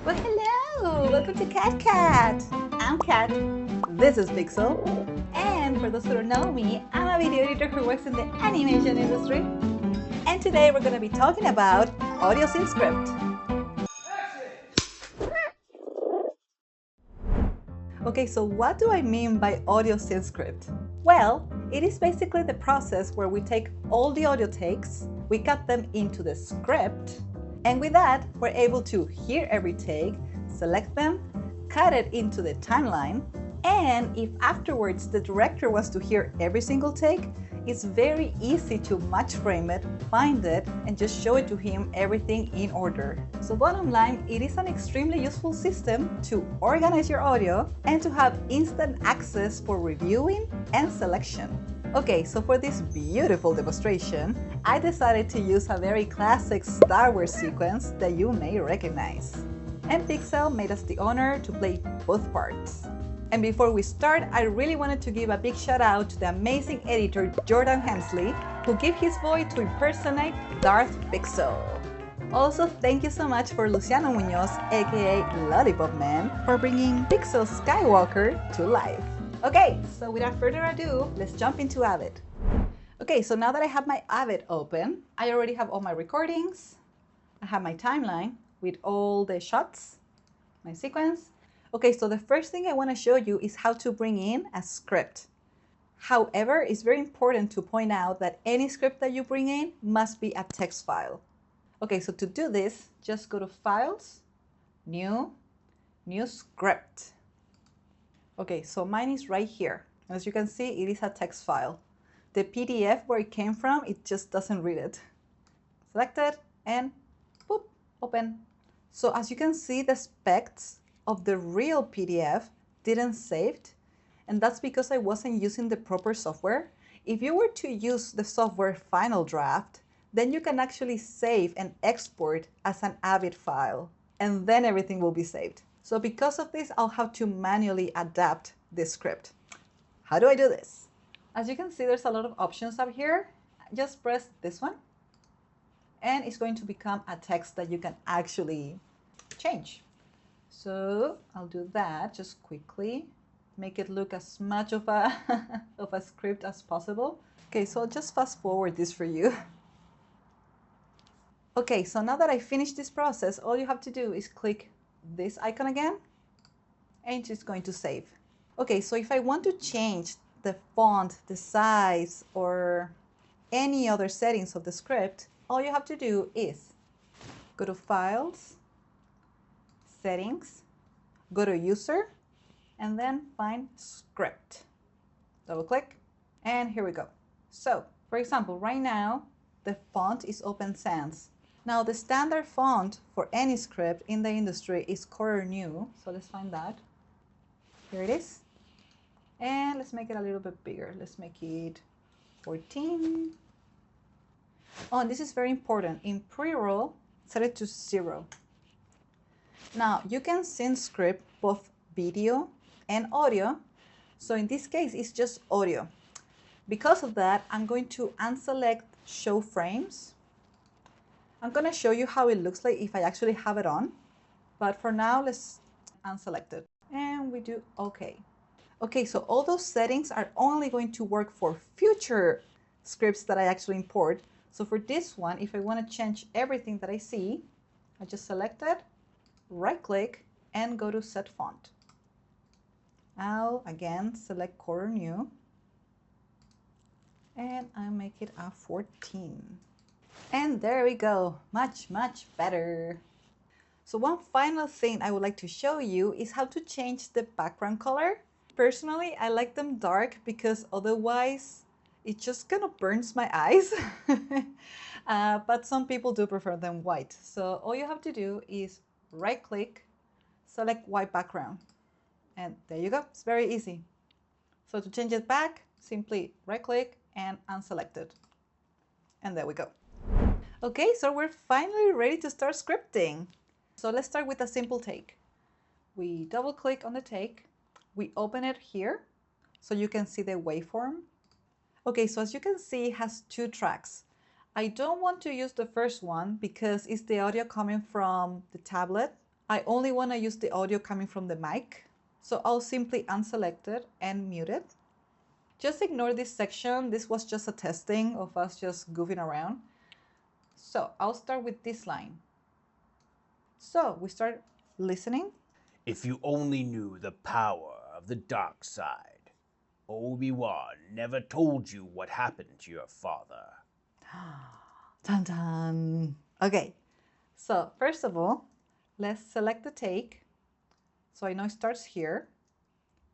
Well, hello! Welcome to Cat. I'm Cat. This is Pixel. And for those who don't know me, I'm a video editor who works in the animation industry. And today we're going to be talking about audio scene script. Okay, so what do I mean by audio scene script? Well, it is basically the process where we take all the audio takes, we cut them into the script, and with that, we're able to hear every take, select them, cut it into the timeline, and if afterwards the director wants to hear every single take, it's very easy to match frame it, find it, and just show it to him everything in order. So bottom line, it is an extremely useful system to organize your audio and to have instant access for reviewing and selection. Okay, so for this beautiful demonstration, I decided to use a very classic Star Wars sequence that you may recognize. And Pixel made us the honor to play both parts. And before we start, I really wanted to give a big shout out to the amazing editor Jordan Hemsley, who gave his voice to impersonate Darth Pixel. Also, thank you so much for Luciano Muñoz, aka Lollipop Man, for bringing Pixel SkyMEWlker to life. Okay, so without further ado, let's jump into AVID. Okay, so now that I have my AVID open, I already have all my recordings. I have my timeline with all the shots, my sequence. Okay, so the first thing I want to show you is how to bring in a script. However, it's very important to point out that any script that you bring in must be a text file. Okay, so to do this, just go to Files, New Script. Okay, so mine is right here. As you can see, it is a text file. The PDF where it came from, it just doesn't read it. Select it and boop, open. So as you can see, the specs of the real PDF didn't save, and that's because I wasn't using the proper software. If you were to use the software Final Draft, then you can actually save and export as an AVID file, and then everything will be saved. So because of this, I'll have to manually adapt this script. How do I do this? As you can see, there's a lot of options up here. Just press this one, and it's going to become a text that you can actually change. So I'll do that just quickly, make it look as much of a, of a script as possible. Okay, so I'll just fast forward this for you. Okay, so now that I finished this process, all you have to do is click this icon again, and it's just going to save. Okay, so if I want to change the font, the size, or any other settings of the script, all you have to do is go to Files, Settings, go to User, and then find Script. Double click, and here we go. So, for example, right now, the font is Open Sans. Now, the standard font for any script in the industry is Color New, so let's find that. Here it is. And let's make it a little bit bigger. Let's make it 14. Oh, and this is very important. In pre-roll, set it to 0. Now, you can sync script both video and audio. So in this case, it's just audio. Because of that, I'm going to unselect Show Frames. I'm going to show you how it looks like if I actually have it on. But for now, let's unselect it. And we do OK. Okay, so all those settings are only going to work for future scripts that I actually import. So for this one, if I want to change everything that I see, I just select it, right-click, and go to Set Font. I'll again select Color New, and I'll make it a 14. And there we go, much better. So one final thing I would like to show you is how to change the background color. Personally, I like them dark because otherwise it just kind of burns my eyes. But some people do prefer them white. So all you have to do is right-click, select white background. And there you go, it's very easy. So to change it back, simply right-click and unselect it. And there we go. Okay, so we're finally ready to start scripting. So let's start with a simple take. We double-click on the take. We open it here so you can see the waveform. Okay, so as you can see, it has 2 tracks. I don't want to use the first one because it's the audio coming from the tablet I only want to use the audio coming from the mic, so I'll simply unselect it and mute it. Just ignore this section. This was just a testing of us just goofing around. So I'll start with this line. So we start listening. If you only knew the power of the dark side, Obi-Wan never told you what happened to your father. Dun dun. Okay, so first of all, let's select the take. So I know it starts here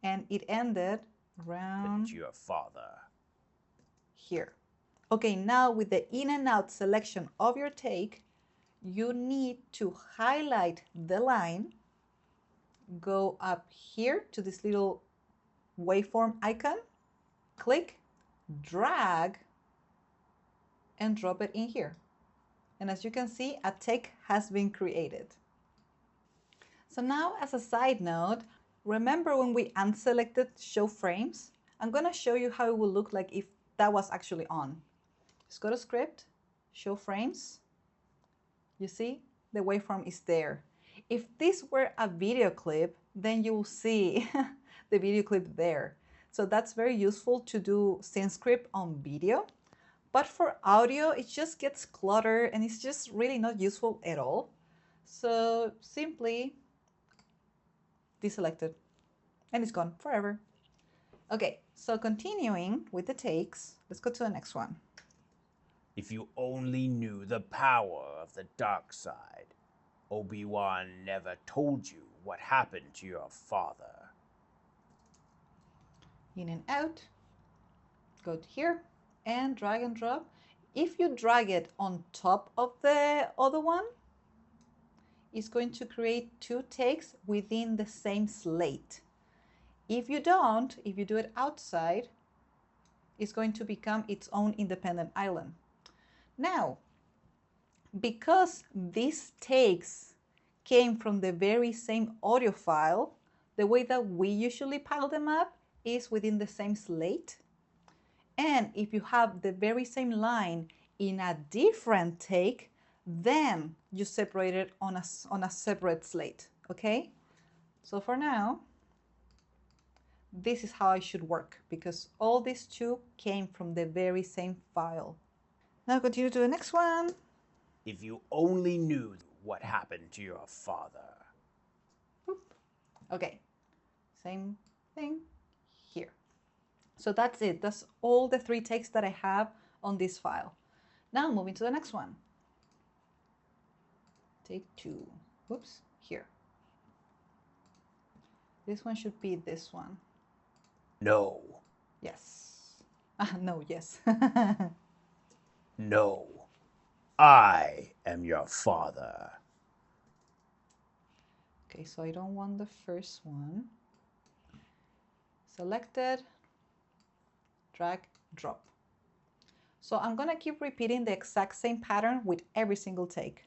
and it ended around your father. Here. Okay, now with the in and out selection of your take, you need to highlight the line, go up here to this little waveform icon, click, drag, and drop it in here. And as you can see, a take has been created. So now, as a side note, remember when we unselected show frames? I'm gonna show you how it will look like if that was actually on. Just go to script, show frames. You see, the waveform is there. If this were a video clip, then you will see the video clip there. So that's very useful to do scene script on video. But for audio, it just gets cluttered and it's just really not useful at all. So simply deselect it and it's gone forever. Okay, so continuing with the takes, let's go to the next one. If you only knew the power of the dark side, Obi-Wan never told you what happened to your father. In and out, go to here and drag and drop. If you drag it on top of the other one, it's going to create two takes within the same slate. If you don't, if you do it outside, it's going to become its own independent island. Now, because these takes came from the very same audio file, the way that we usually pile them up is within the same slate. And if you have the very same line in a different take, then you separate it on a separate slate, okay? So for now, this is how I should work because all these two came from the very same file. Now continue to the next one. If you only knew what happened to your father. Oop. Okay, same thing here. So that's it. That's all the 3 takes that I have on this file. Now moving to the next one. Take 2. Oops, here. This one should be this one. No. Yes. No, yes. No. I am your father. Okay, so I don't want the first one. Selected, drag, drop. So I'm gonna keep repeating the exact same pattern with every single take.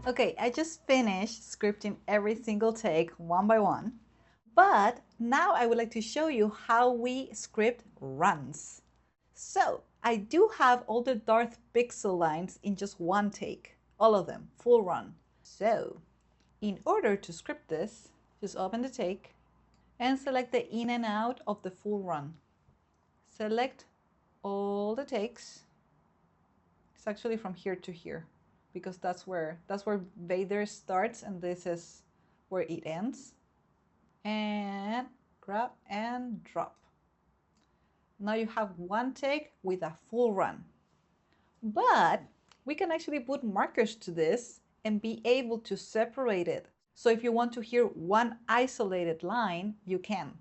Okay, I just finished scripting every single take one by one, but now I would like to show you how we script runs. So I do have all the Darth pixel lines in just one take, all of them, full run. So in order to script this, just open the take and select the in and out of the full run. Select all the takes. It's actually from here to here, because that's where Vader starts and this is where it ends. And grab and drop. Now you have one take with a full run. But we can actually put markers to this and be able to separate it. So if you want to hear one isolated line, you can.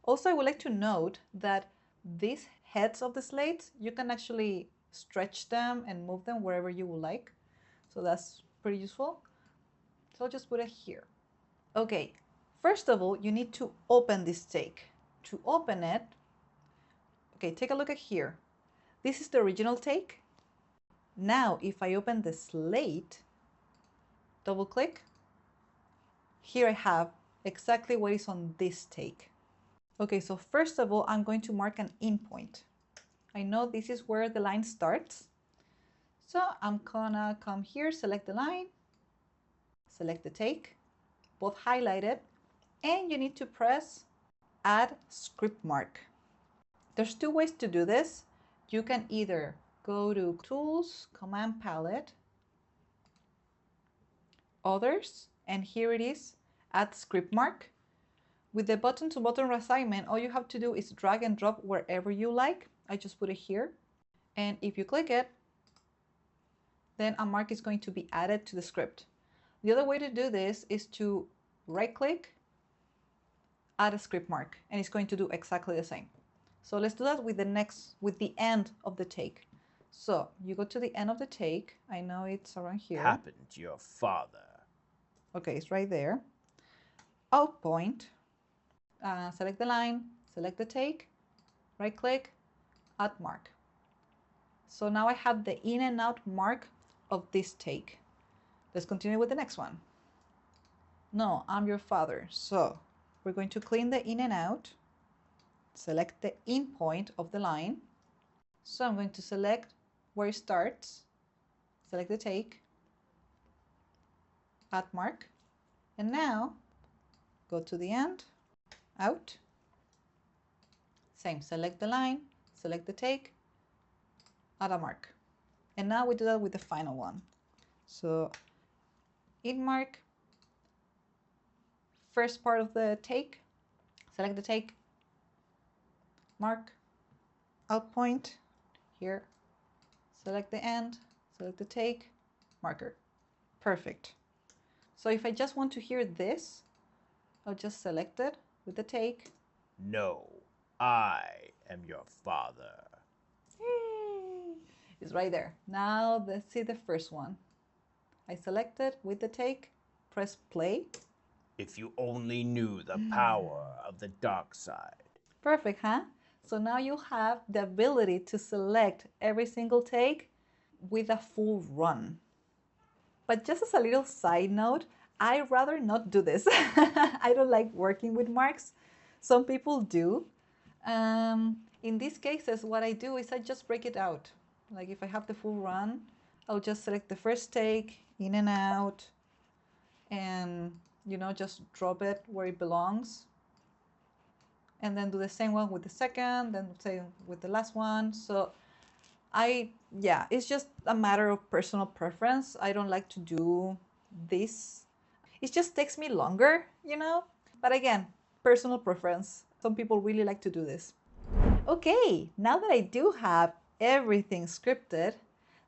Also, I would like to note that these heads of the slates, you can actually stretch them and move them wherever you would like. So that's pretty useful. So I'll just put it here. Okay, first of all, you need to open this take. To open it, okay, take a look at here. This is the original take. Now, if I open the slate, double click, here I have exactly what is on this take. Okay, so first of all, I'm going to mark an in point. I know this is where the line starts. So I'm gonna come here, select the line, select the take, both highlighted, and you need to press add script mark. There's two ways to do this. You can either go to Tools, Command Palette, Others, and here it is, add script mark. With the button to button reassignment, all you have to do is drag and drop wherever you like. I just put it here. And if you click it, then a mark is going to be added to the script. The other way to do this is to right click, add a script mark, and it's going to do exactly the same. So let's do that with the end of the take. So you go to the end of the take. I know it's around here. Happened to your father. Okay, it's right there. Out point, select the line, select the take, right click, add mark. So now I have the in and out mark of this take. Let's continue with the next one. No, I'm your father. So we're going to clean the in and out, select the in point of the line. So I'm going to select where it starts, select the take, add mark, and now go to the end, out, same, select the line, select the take, add a mark. And now we do that with the final one. So in mark, first part of the take, select the take, mark, out point, here, select the end, select the take, marker. Perfect. So if I just want to hear this, I'll just select it with the take. No, I am your father. Yay! It's right there. Now let's see the first one. I select it with the take, press play. If you only knew the power of the dark side. Perfect, huh? So now you have the ability to select every single take with a full run. But just as a little side note, I'd rather not do this. I don't like working with marks. Some people do. In these cases, what I do is I just break it out. Like if I have the full run, I'll just select the first take, in and out, and just drop it where it belongs. And then do the same one with the second, then say with the last one. So it's just a matter of personal preference. I don't like to do this. It just takes me longer, But again, personal preference. Some people really like to do this. Okay, now that I do have everything scripted,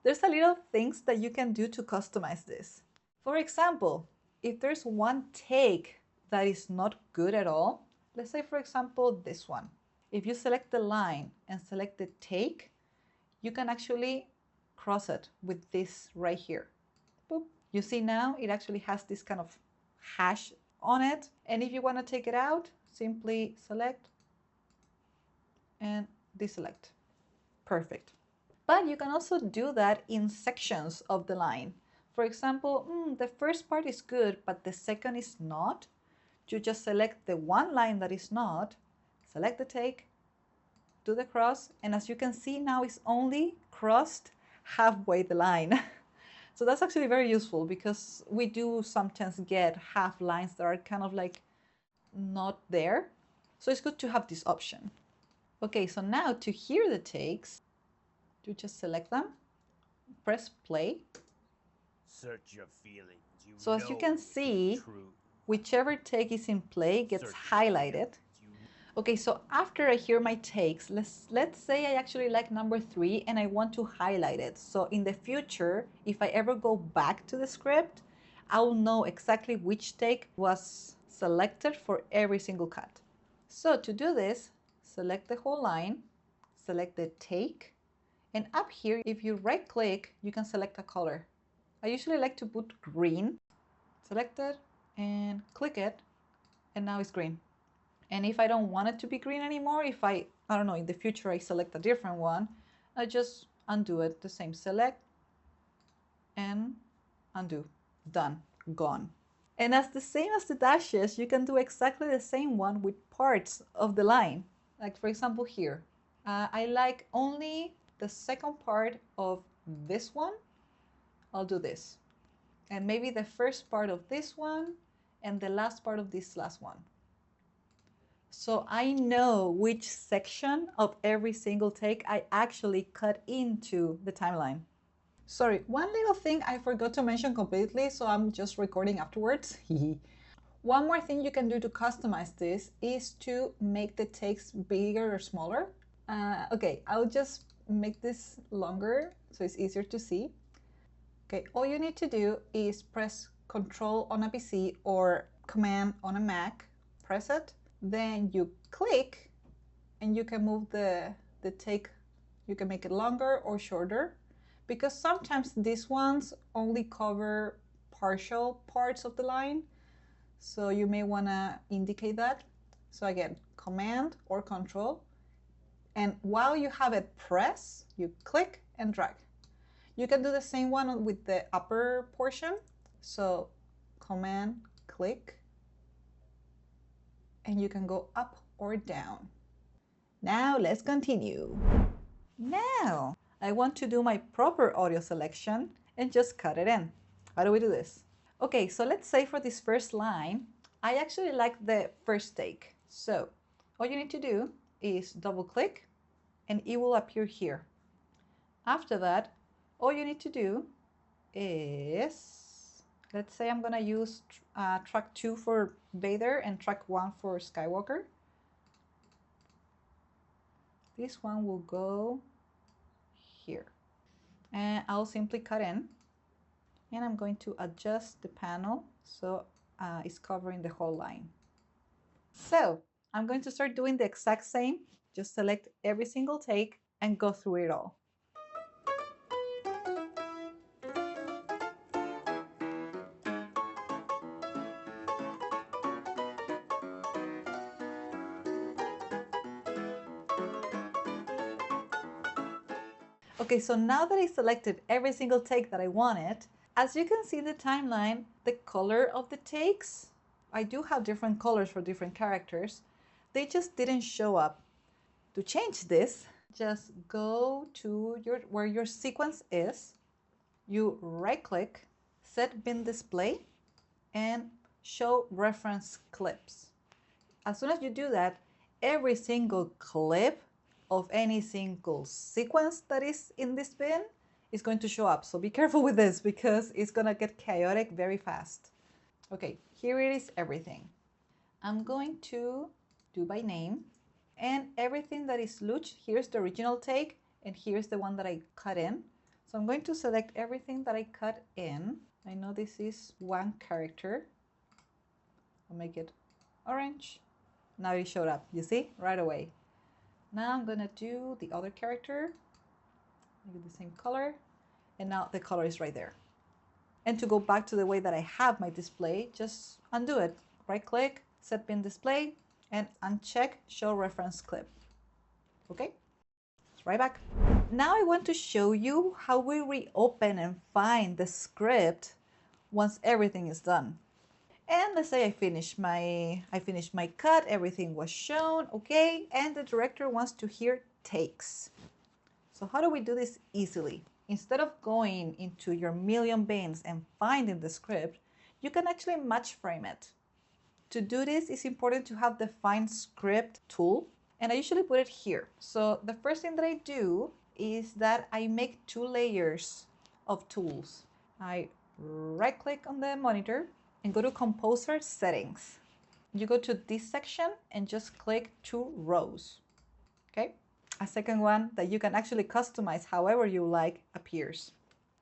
there's a little things that you can do to customize this. For example, if there's one take that is not good at all, let's say, for example, this one. If you select the line and select the take, you can actually cross it with this right here. Boop. You see now it actually has this kind of hash on it. And if you want to take it out, simply select and deselect. Perfect. But you can also do that in sections of the line. For example, the first part is good, but the second is not. You just select the one line that is not, select the take, do the cross, and as you can see now it's only crossed halfway the line. So that's actually very useful because we do sometimes get half lines that are kind of like not there. So it's good to have this option. Okay, so now to hear the takes, you just select them, press play. Search your feelings. So as you can see, whichever take is in play gets highlighted. Okay, so after I hear my takes, let's say I actually like number 3 and I want to highlight it. So in the future, if I ever go back to the script, I'll know exactly which take was selected for every single cut. So to do this, select the whole line, select the take, and up here, if you right click, you can select a color. I usually like to put green. Select it and click it, and now it's green. And if I don't want it to be green anymore, if I don't know, in the future I select a different one, I just undo it, the same, select and undo, done, gone. And as the same as the dashes, you can do exactly the same one with parts of the line. Like for example here, I like only the second part of this one. I'll do this. And maybe the first part of this one and the last part of this last one. So I know which section of every single take I actually cut into the timeline. Sorry, one little thing I forgot to mention completely, so I'm just recording afterwards. One more thing you can do to customize this is to make the takes bigger or smaller. Okay, I'll just make this longer so it's easier to see. Okay, all you need to do is press Control on a PC or Command on a Mac, press it, then you click and you can move the take, you can make it longer or shorter, because sometimes these ones only cover partial parts of the line. So you may want to indicate that. So again, Command or Control. And while you have it pressed, you click and drag. You can do the same one with the upper portion. So Command, click, and you can go up or down. Now let's continue. Now I want to do my proper audio selection and just cut it in. How do we do this? Okay, so let's say for this first line, I actually like the first take. So all you need to do is double click and it will appear here. After that, all you need to do is, let's say I'm gonna use track 2 for Vader and track 1 for SkyMEWlker. This one will go here. And I'll simply cut in. And I'm going to adjust the panel so it's covering the whole line. So I'm going to start doing the exact same. Just select every single take and go through it all. Okay, so now that I selected every single take that I wanted, as you can see in the timeline, the color of the takes, I do have different colors for different characters. They just didn't show up. To change this, just go to where your sequence is, you right-click, set bin display, and show reference clips. As soon as you do that, every single clip of any single sequence that is in this bin is going to show up. So be careful with this because it's gonna get chaotic very fast. Okay, here it is, everything. I'm going to do by name, and everything that is Luch, here's the original take, and here's the one that I cut in. So I'm going to select everything that I cut in. I know this is one character. I'll make it orange. Now it showed up, you see, right away. Now I'm gonna do the other character, make it the same color, and now the color is right there. And to go back to the way that I have my display, just undo it. Right click, set bin display, and uncheck show reference clip. Okay, it's right back. Now I want to show you how we reopen and find the script once everything is done. And let's say I finished my cut, everything was shown, okay, and the director wants to hear takes. So how do we do this easily? Instead of going into your million bins and finding the script, you can actually match frame it. To do this, it's important to have the Find Script tool, and I usually put it here. So the first thing that I do is that I make 2 layers of tools. I right-click on the monitor and go to Composer Settings. You go to this section and just click 2 rows, okay? A second one that you can actually customize however you like appears.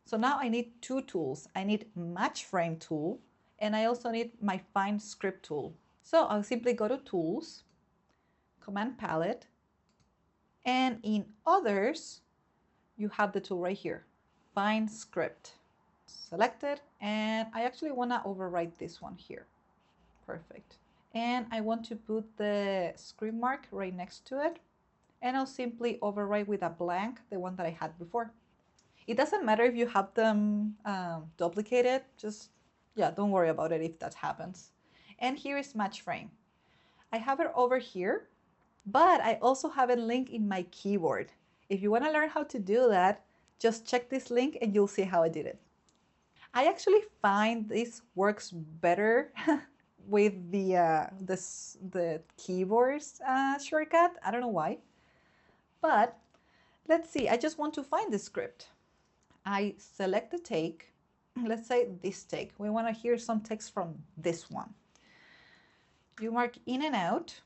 So now I need 2 tools. I need Match Frame tool, and I also need my Find Script tool. So I'll simply go to Tools, Command Palette, and in Others, you have the tool right here, Find Script. Select it, and I actually want to overwrite this one here. Perfect. And I want to put the script mark right next to it, and I'll simply overwrite with a blank the one that I had before. It doesn't matter if you have them duplicated, just yeah, don't worry about it if that happens. And here is match frame. I have it over here, but I also have it linked in my keyboard. If you want to learn how to do that, just check this link and you'll see how I did it. I actually find this works better with the keyboard's shortcut. I don't know why, but let's see. I just want to find the script. I select the take. Let's say this take. We want to hear some text from this one. You mark in and out,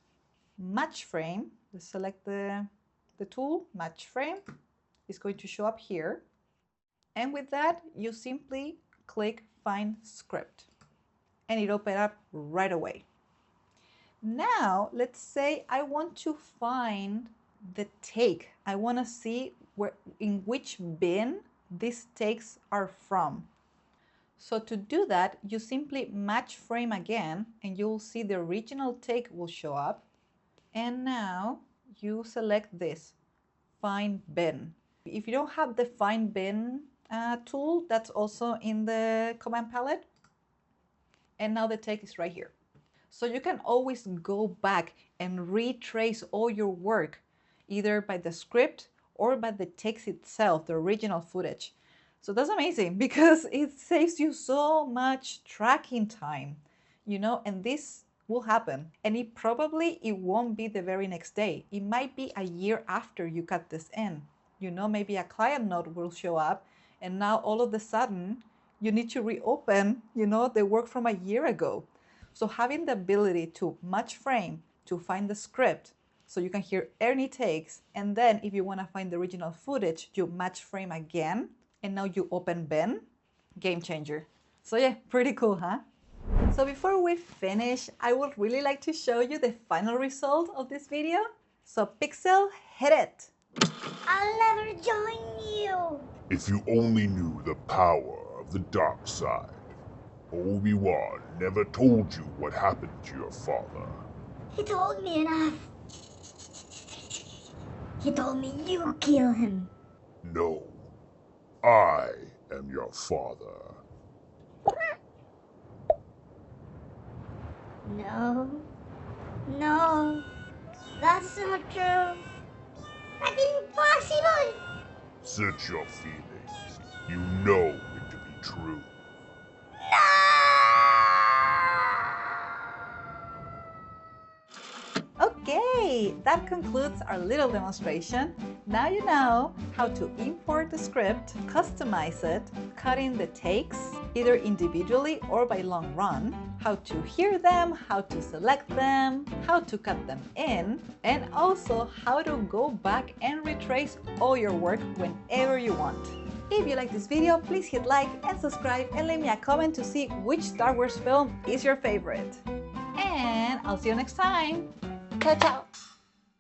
match frame. Let's select the tool, match frame. It's going to show up here. And with that, you simply click find script and it opens up right away. Now, let's say I want to find the take. I want to see in which bin these takes are from. So to do that, you simply match frame again and you'll see the original take will show up. And now you select this, find bin. If you don't have the find bin tool, that's also in the command palette. And now the take is right here. So you can always go back and retrace all your work, either by the script or by the text itself, the original footage. So that's amazing because it saves you so much tracking time, you know, and this will happen. And it won't be the very next day. It might be a year after you cut this in. You know, maybe a client note will show up and now all of a sudden you need to reopen, you know, the work from a year ago. So having the ability to match frame, to find the script, so you can hear any takes, and then if you want to find the original footage, you match frame again, and now you open bin, game changer. So yeah, pretty cool, huh? So before we finish, I would really like to show you the final result of this video. So Pixel, hit it! I'll never join you! If you only knew the power of the dark side, Obi-Wan never told you what happened to your father. He told me enough. He told me you kill him. No, I am your father. No. No. That's not true. That's impossible! Search your feelings. You know it to be true. Okay, that concludes our little demonstration. Now you know how to import the script, customize it, cut in the takes, either individually or by long run, how to hear them, how to select them, how to cut them in, and also how to go back and retrace all your work whenever you want. If you like this video, please hit like and subscribe and leave me a comment to see which Star Wars film is your favorite. And I'll see you next time. Ciao, ciao.